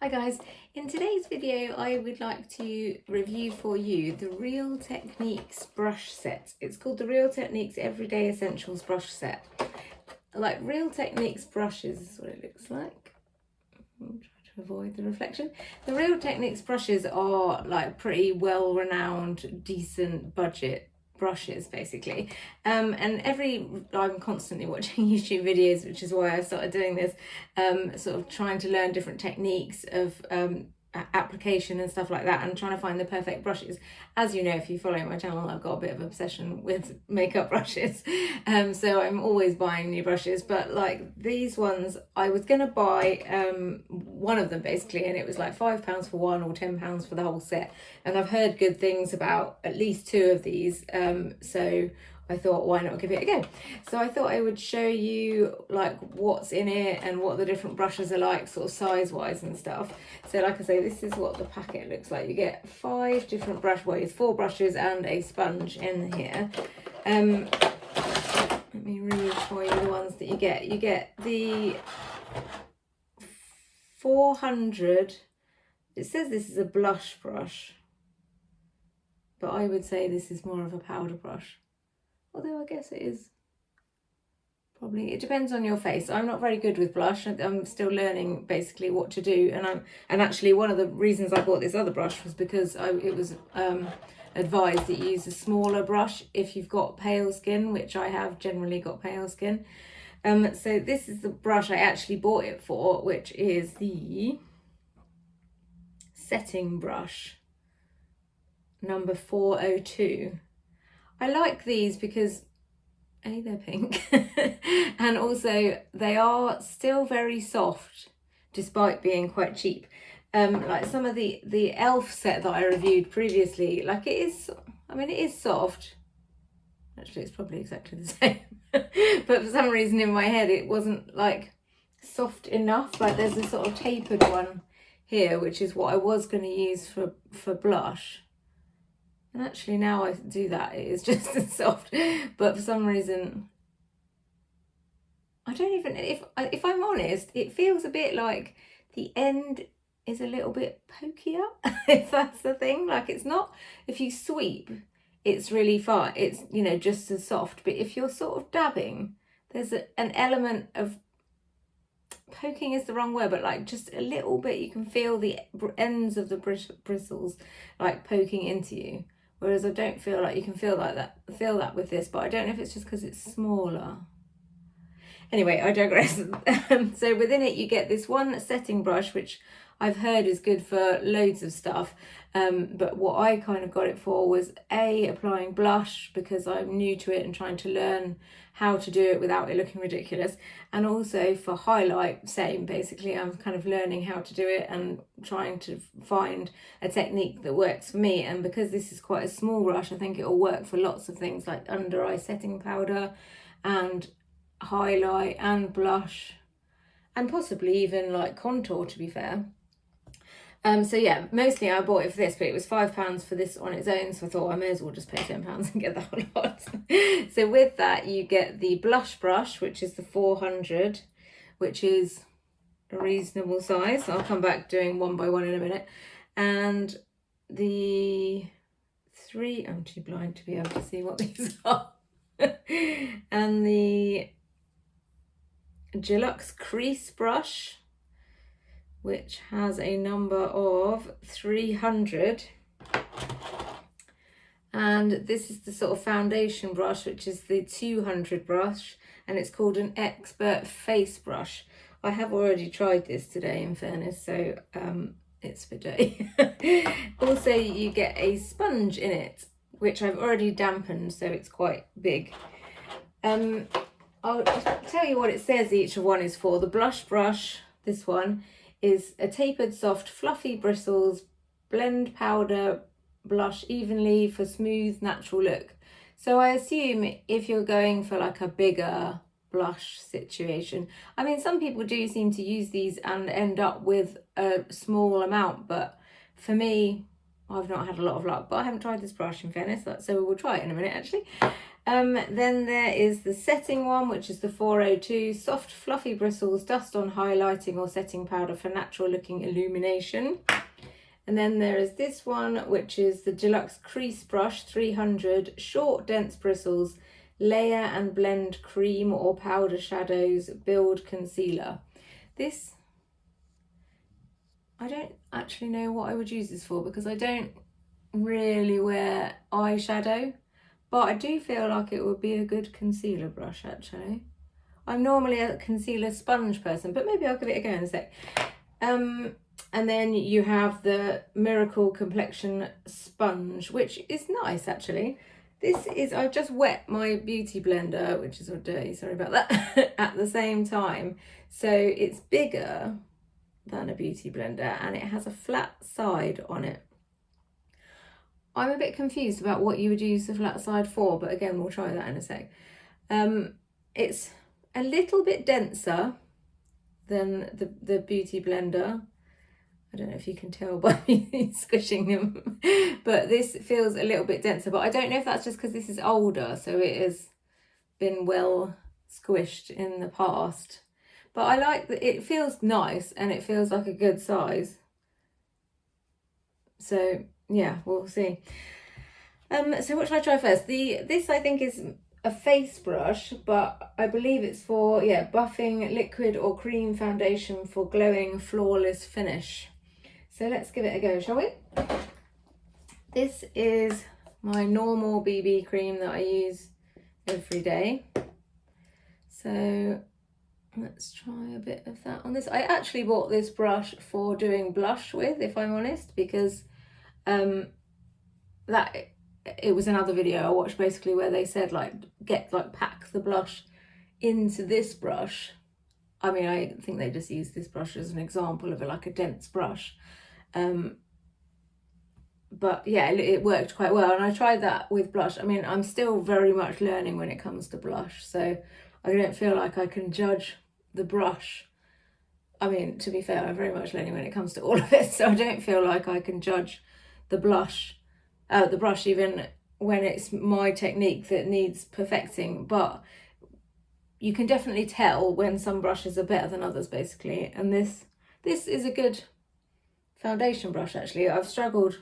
Hi guys, in today's video I would like to review for you the Real Techniques brush set. It's called the Real Techniques Everyday Essentials brush set. Like Real Techniques brushes is what it looks like. I'll try to avoid the reflection. The Real Techniques brushes are like pretty well renowned, decent budget brushes basically, and I'm constantly watching YouTube videos, which is why I started doing this, sort of trying to learn different techniques of application and stuff like that, and trying to find the perfect brushes. As you know, if you follow my channel, I've got a bit of obsession with makeup brushes, so I'm always buying new brushes. But like these ones, I was gonna buy one of them basically, and it was like £5 for one or £10 for the whole set, and I've heard good things about at least two of these, so I thought, why not give it a go? So I thought I would show you like what's in it and what the different brushes are like, sort of size wise and stuff. So like I say, this is what the packet looks like. You get 5 different brush ways, 4 brushes and a sponge in here. Let me read for you the ones that you get. You get the 400, it says this is a blush brush, but I would say this is more of a powder brush. Although I guess it is probably, it depends on your face. I'm not very good with blush. I'm still learning basically what to do, and actually one of the reasons I bought this other brush was because it was advised that you use a smaller brush if you've got pale skin, which I have generally got pale skin. So this is the brush I actually bought it for, which is the setting brush number 402. I like these because A, they're pink, and also they are still very soft despite being quite cheap. Like some of the e.l.f. set that I reviewed previously, like it is, I mean it is soft. Actually it's probably exactly the same, but for some reason in my head it wasn't like soft enough. Like there's a sort of tapered one here, which is what I was going to use for blush. And actually now I do that, it is just as soft, but for some reason, I don't even, if I'm honest, it feels a bit like the end is a little bit pokier, if that's the thing. Like it's not, if you sweep, it's really fine, it's, you know, just as soft, but if you're sort of dabbing, there's an element of, poking is the wrong word, but like just a little bit, you can feel the ends of the bristles like poking into you. Whereas I don't feel like you can feel that with this, but I don't know if it's just because it's smaller. Anyway, I digress. So within it you get this one setting brush, which I've heard is good for loads of stuff, but what I kind of got it for was applying blush, because I'm new to it and trying to learn how to do it without it looking ridiculous, and also for highlight, same basically. I'm kind of learning how to do it and trying to find a technique that works for me, and because this is quite a small brush, I think it'll work for lots of things like under eye setting powder and highlight and blush, and possibly even like contour, to be fair. So yeah, mostly I bought it for this, but it was £5 for this on its own, so I thought I may as well just pay £10 and get the whole lot. So with that you get the blush brush, which is the 400, which is a reasonable size. I'll come back doing one by one in a minute. And the 3, I'm too blind to be able to see what these are. And the Deluxe Crease brush, which has a number of 300, and this is the sort of foundation brush, which is the 200 brush, and it's called an Expert Face brush. I have already tried this today, in fairness, so it's for day. Also you get a sponge in it, which I've already dampened, so it's quite big. I'll tell you what it says each one is for. The blush brush, this one, is a tapered, soft, fluffy bristles, blend powder blush evenly for smooth, natural look. So I assume if you're going for like a bigger blush situation, I mean, some people do seem to use these and end up with a small amount, but for me, I've not had a lot of luck, but I haven't tried this brush in fairness, so we'll try it in a minute actually. Then there is the setting one, which is the 402, soft fluffy bristles, dust on highlighting or setting powder for natural looking illumination. And then there is this one, which is the Deluxe Crease brush, 300, short dense bristles, layer and blend cream or powder shadows, build concealer. This, I don't actually know what I would use this for because I don't really wear eyeshadow, but I do feel like it would be a good concealer brush actually. I'm normally a concealer sponge person, but maybe I'll give it a go in a sec. And then you have the Miracle Complexion sponge, which is nice actually. This is, I've just wet my beauty blender, which is all dirty, sorry about that, at the same time. So it's bigger than a beauty blender and it has a flat side on it. I'm a bit confused about what you would use the flat side for, but again, we'll try that in a sec. It's a little bit denser than the beauty blender. I don't know if you can tell by me squishing them, but this feels a little bit denser, but I don't know if that's just because this is older, so it has been well squished in the past. But I like that it feels nice and it feels like a good size. So yeah, we'll see. So what should I try first? This I think is a face brush, but I believe it's for, yeah, buffing liquid or cream foundation for glowing flawless finish. So let's give it a go, shall we? This is my normal BB cream that I use every day. So let's try a bit of that on this. I actually bought this brush for doing blush with, if I'm honest, because it was another video I watched basically where they said pack the blush into this brush. I mean, I think they just used this brush as an example of a dense brush. But yeah, it worked quite well, and I tried that with blush. I mean, I'm still very much learning when it comes to blush, so I don't feel like I can judge the brush. I mean, to be fair, I'm very much learning when it comes to all of it, so I don't feel like I can judge the brush even when it's my technique that needs perfecting. But you can definitely tell when some brushes are better than others, basically. And this is a good foundation brush, actually. I've struggled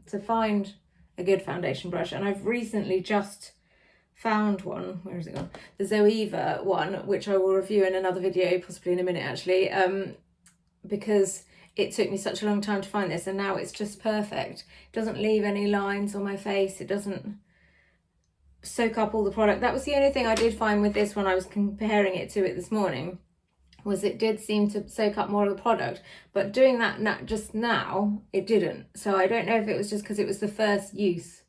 to find a good foundation brush, and I've recently just found one. Where is it gone? The Zoeva one, which I will review in another video, possibly in a minute actually, because it took me such a long time to find this, and now it's just perfect. It doesn't leave any lines on my face, it doesn't soak up all the product. That was the only thing I did find with this when I was comparing it to it this morning, was it did seem to soak up more of the product, but doing that just now, it didn't. So I don't know if it was just because it was the first use.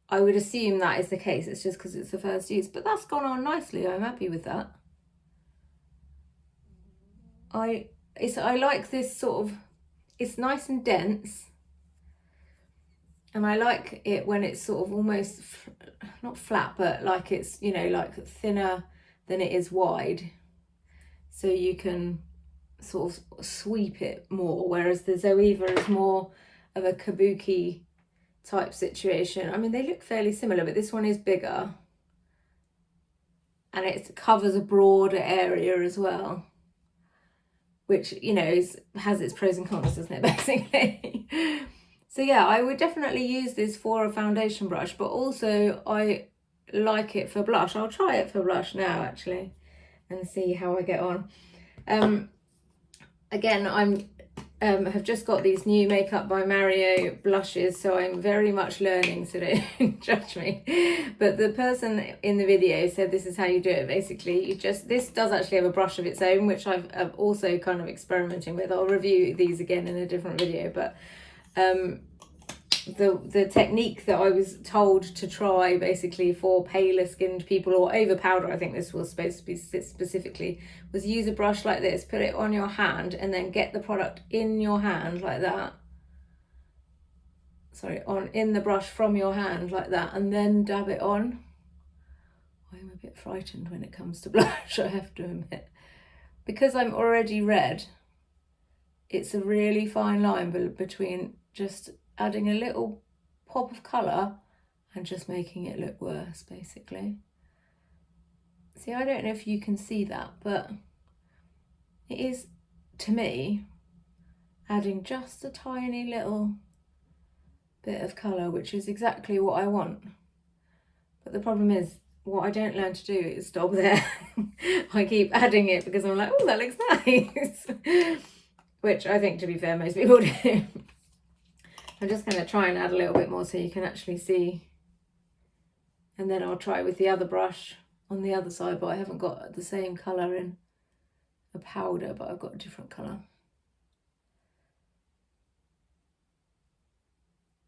I would assume that is the case, it's just because it's the first use, but that's gone on nicely, I'm happy with that. I like this sort of, it's nice and dense, and I like it when it's sort of almost, not flat, but like it's, like thinner than it is wide. So you can sort of sweep it more, whereas the Zoeva is more of a kabuki type situation. I mean, they look fairly similar, but this one is bigger. And it covers a broader area as well, which, has its pros and cons, doesn't it, basically? So yeah, I would definitely use this for a foundation brush, but also I like it for blush. I'll try it for blush now, actually, and see how I get on. Again, I'm have just got these new Makeup by Mario blushes, so I'm very much learning, so don't judge me. But the person in the video said this is how you do it. Basically, this does actually have a brush of its own, which I've also kind of experimenting with. I'll review these again in a different video, but the technique that I was told to try basically for paler skinned people, or over powder, I think this was supposed to be specifically, was use a brush like this, put it on your hand, and then get the product in your hand like that. Sorry, in the brush from your hand like that, and then dab it on. I'm a bit frightened when it comes to blush, I have to admit. Because I'm already red, it's a really fine line between just adding a little pop of colour and just making it look worse, basically. See, I don't know if you can see that, but it is, to me, adding just a tiny little bit of colour, which is exactly what I want. But the problem is, what I don't learn to do is stop there. I keep adding it because I'm like, oh, that looks nice. Which I think, to be fair, most people do. I'm just going to try and add a little bit more so you can actually see. And then I'll try with the other brush on the other side, but I haven't got the same colour in a powder, but I've got a different colour.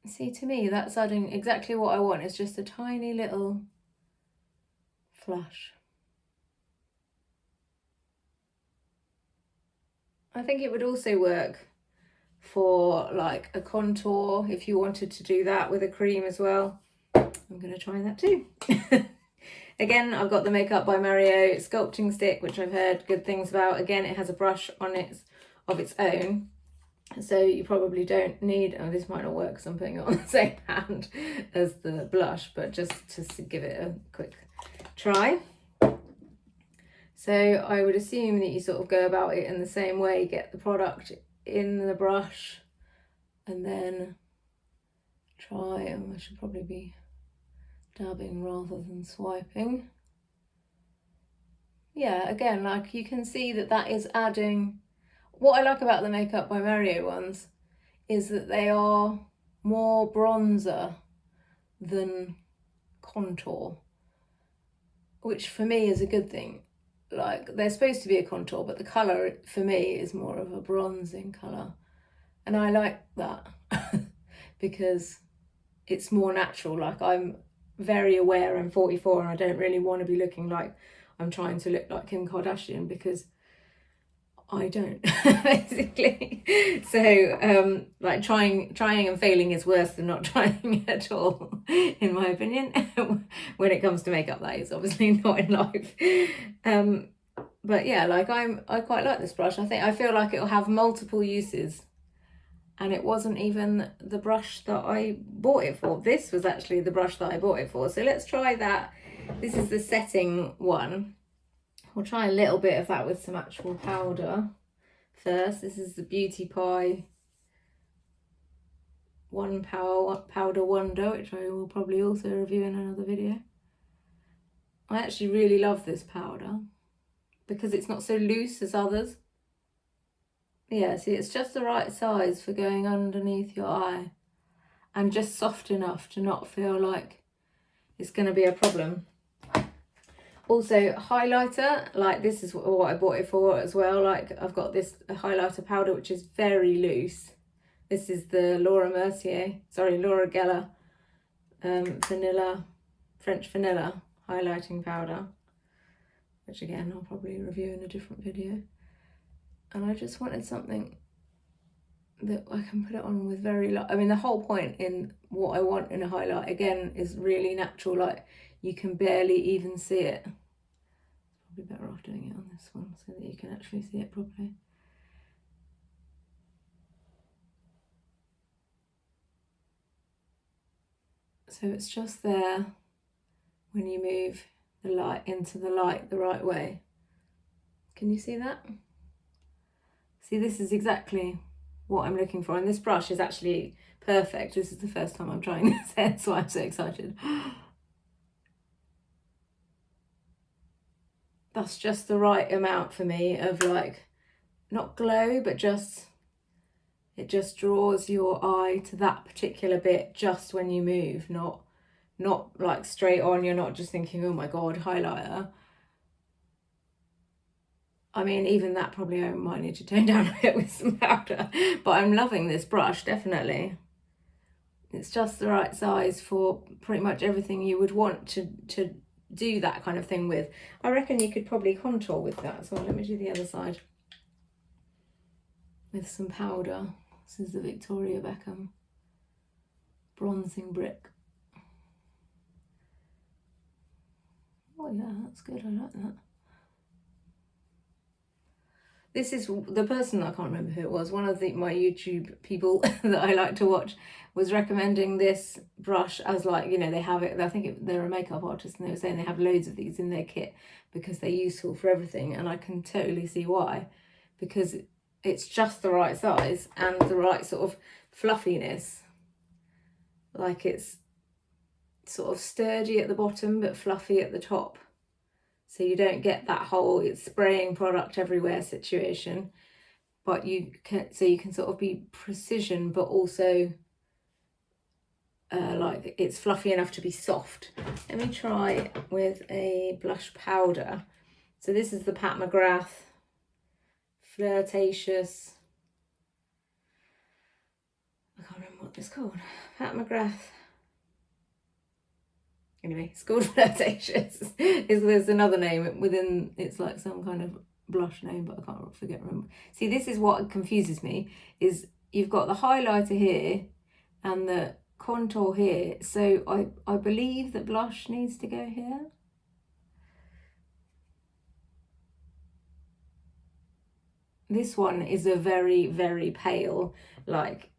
See, to me, that's adding exactly what I want. It's just a tiny little flush. I think it would also work for like a contour if you wanted to do that with a cream as well. I'm going to try that too. Again, I've got the Makeup by Mario sculpting stick, which I've heard good things about. Again, it has a brush on of its own. So you probably don't need, oh, this might not work because I'm putting it on the same hand as the blush, but just to give it a quick try. So I would assume that you sort of go about it in the same way, get the product in the brush and then try, I should probably be dabbing rather than swiping. Yeah, again, like you can see that is adding. What I like about the Makeup by Mario ones is that they are more bronzer than contour, which for me is a good thing. Like, they're supposed to be a contour, but the colour for me is more of a bronzing colour. And I like that because it's more natural. Like, I'm very aware I'm 44 and I don't really want to be looking like I'm trying to look like Kim Kardashian, because I don't, basically. So like trying and failing is worse than not trying at all, in my opinion. When it comes to makeup, that is, obviously not in life. But yeah, like I quite like this brush. I feel like it'll have multiple uses. And it wasn't even the brush that I bought it for. This was actually the brush that I bought it for. So let's try that. This is the setting one. We'll try a little bit of that with some actual powder first. This is the Beauty Pie One Powder Wonder, which I will probably also review in another video. I actually really love this powder because it's not so loose as others. Yeah, see, it's just the right size for going underneath your eye and just soft enough to not feel like it's going to be a problem. Also, highlighter, like this is what I bought it for as well. Like, I've got this highlighter powder which is very loose. This is the Laura Geller vanilla, French vanilla highlighting powder, which again I'll probably review in a different video. And I just wanted something that I can put it on with very light. I mean, the whole point in what I want in a highlight, again, is really natural. Like, you can barely even see it. Probably better off doing it on this one so that you can actually see it properly. So it's just there when you move the light into the light the right way. Can you see that? See, this is exactly what I'm looking for, and this brush is actually perfect. This is the first time I'm trying this, that's why I'm so excited. That's just the right amount for me of, like, not glow, but just, it just draws your eye to that particular bit just when you move, not like straight on. You're not just thinking, oh my god, highlighter. I mean, even that probably I might need to tone down a bit with some powder, but I'm loving this brush, definitely. It's just the right size for pretty much everything you would want to do that kind of thing with. I reckon you could probably contour with that as well. Let me do the other side with some powder. This is the Victoria Beckham bronzing brick. Oh yeah, that's good, I like that. this is the person, I can't remember who it was, one of my YouTube people that I like to watch was recommending this brush as like, you know, they have it, I think they're a makeup artist, and they were saying they have loads of these in their kit because they're useful for everything, and I can totally see why, because it's just the right size and the right sort of fluffiness. Like it's sort of sturdy at the bottom but fluffy at the top. So you don't get that whole it's spraying product everywhere situation, but you can sort of be precision, but also like it's fluffy enough to be soft. Let me try with a blush powder. So this is the Pat McGrath Flirtatious. I can't remember what it's called. Pat McGrath. Anyway, it's called Flirtatious. There's another name within, it's like some kind of blush name, but I can't remember. See, this is what confuses me, is you've got the highlighter here and the contour here. So I believe that blush needs to go here. This one is a very, very pale, like,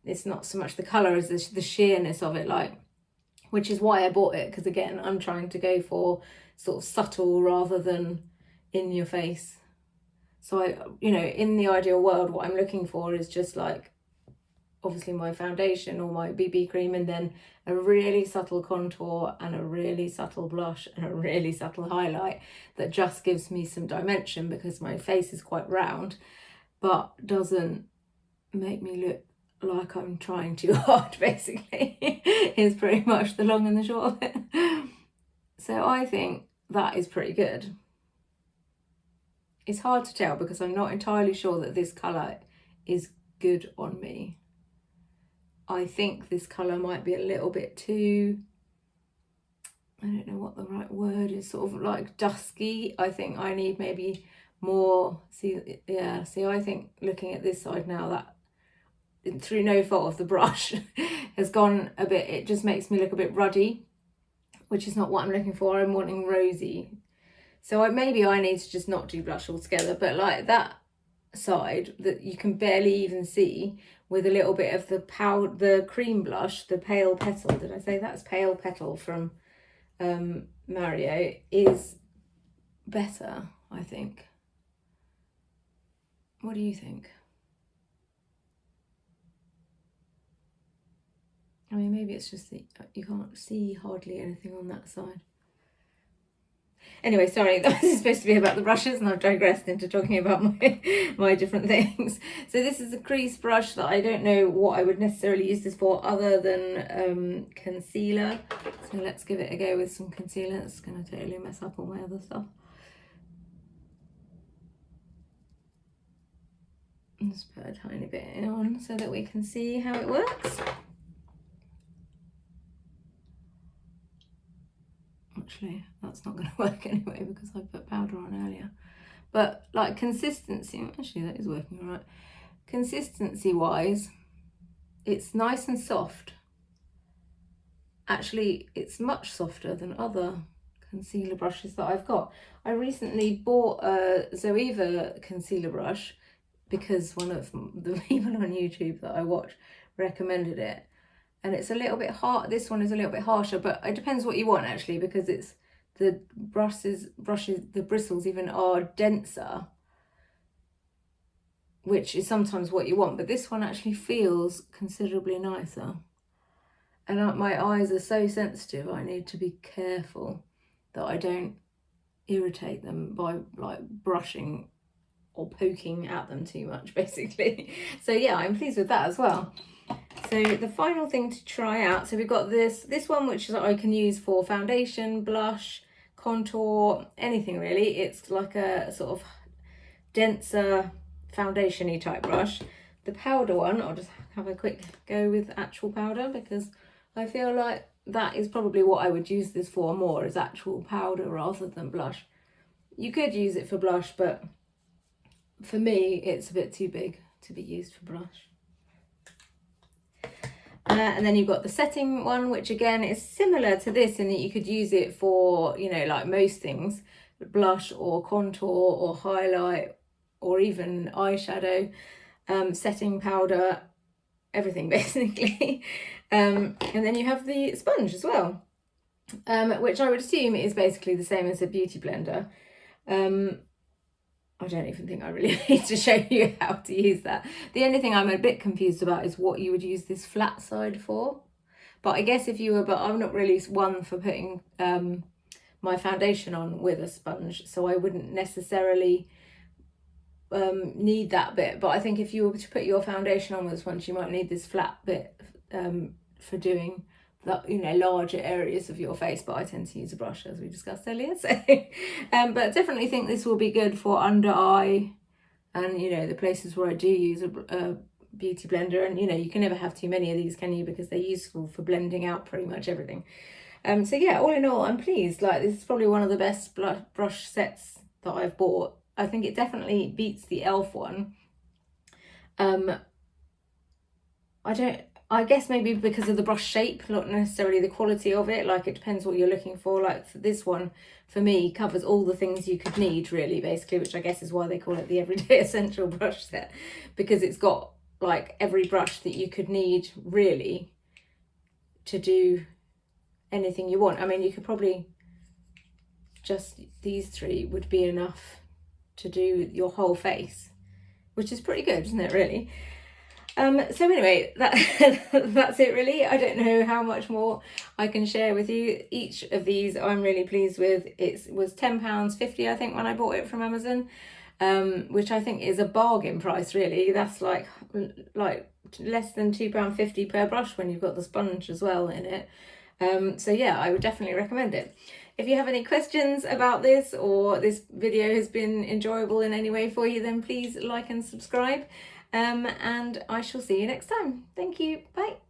it's not so much the colour as the sheerness of it, like, which is why I bought it, because again, I'm trying to go for sort of subtle rather than in your face. So you know, in the ideal world, what I'm looking for is just like, obviously my foundation or my BB cream, and then a really subtle contour and a really subtle blush and a really subtle highlight that just gives me some dimension, because my face is quite round, but doesn't make me look like I'm trying too hard, basically, is pretty much the long and the short of it. So I think that is pretty good. It's hard to tell because I'm not entirely sure that this colour is good on me. I think this colour might be a little bit too, I don't know what the right word is, sort of like dusky. I think I need maybe more, see, I think looking at this side now, that through no fault of the brush has gone a bit, it just makes me look a bit ruddy, which is not what I'm looking for. I'm wanting rosy. So maybe I need to just not do blush altogether, but like that side that you can barely even see with a little bit of the cream blush, the Pale Petal, did I say that's Pale Petal from Mario, is better, I think. What do you think? I mean, maybe it's just that you can't see hardly anything on that side. Anyway, sorry, that was supposed to be about the brushes and I've digressed into talking about my different things. So this is a crease brush that I don't know what I would necessarily use this for other than concealer. So let's give it a go with some concealer. It's going to totally mess up all my other stuff. Just put a tiny bit on so that we can see how it works. Actually, that's not going to work anyway because I put powder on earlier. But like consistency, actually that is working all right. Consistency wise, it's nice and soft. Actually, it's much softer than other concealer brushes that I've got. I recently bought a Zoeva concealer brush because one of the people on YouTube that I watch recommended it. And it's a little bit hard. This one is a little bit harsher, but it depends what you want actually, because it's the the bristles even are denser, which is sometimes what you want. But this one actually feels considerably nicer. And my eyes are so sensitive, I need to be careful that I don't irritate them by like brushing or poking at them too much, basically. So yeah, I'm pleased with that as well. So the final thing to try out, so we've got this one which I can use for foundation, blush, contour, anything really. It's like a sort of denser foundation-y type brush. The powder one, I'll just have a quick go with actual powder because I feel like that is probably what I would use this for more, is actual powder rather than blush. You could use it for blush, but for me it's a bit too big to be used for blush. And then you've got the setting one, which again is similar to this in that you could use it for, you know, like most things, blush or contour or highlight or even eyeshadow, setting powder, everything basically. And then you have the sponge as well, which I would assume is basically the same as a beauty blender. I don't even think I really need to show you how to use that. The only thing I'm a bit confused about is what you would use this flat side for. But I guess if you were, but I'm not really one for putting my foundation on with a sponge, so I wouldn't necessarily need that bit. But I think if you were to put your foundation on with a sponge, you might need this flat bit for doing the, you know, larger areas of your face. But I tend to use a brush, as we discussed earlier. So, but definitely think this will be good for under eye, and you know, the places where I do use a beauty blender. And you know, you can never have too many of these, can you? Because they're useful for blending out pretty much everything. So yeah, all in all, I'm pleased. Like, this is probably one of the best brush sets that I've bought. I think it definitely beats the e.l.f. one. I guess maybe because of the brush shape, not necessarily the quality of it. Like, it depends what you're looking for. Like, for this one, for me, covers all the things you could need, really, basically, which I guess is why they call it the Everyday Essential Brush Set, because it's got like every brush that you could need, really, to do anything you want. I mean, you could probably just, these 3 would be enough to do your whole face, which is pretty good, isn't it, really? So anyway, that's it really. I don't know how much more I can share with you. Each of these I'm really pleased with. It was £10.50, I think, when I bought it from Amazon, which I think is a bargain price, really. That's like less than £2.50 per brush when you've got the sponge as well in it. So yeah, I would definitely recommend it. If you have any questions about this, or this video has been enjoyable in any way for you, then please like and subscribe. And I shall see you next time. Thank you. Bye.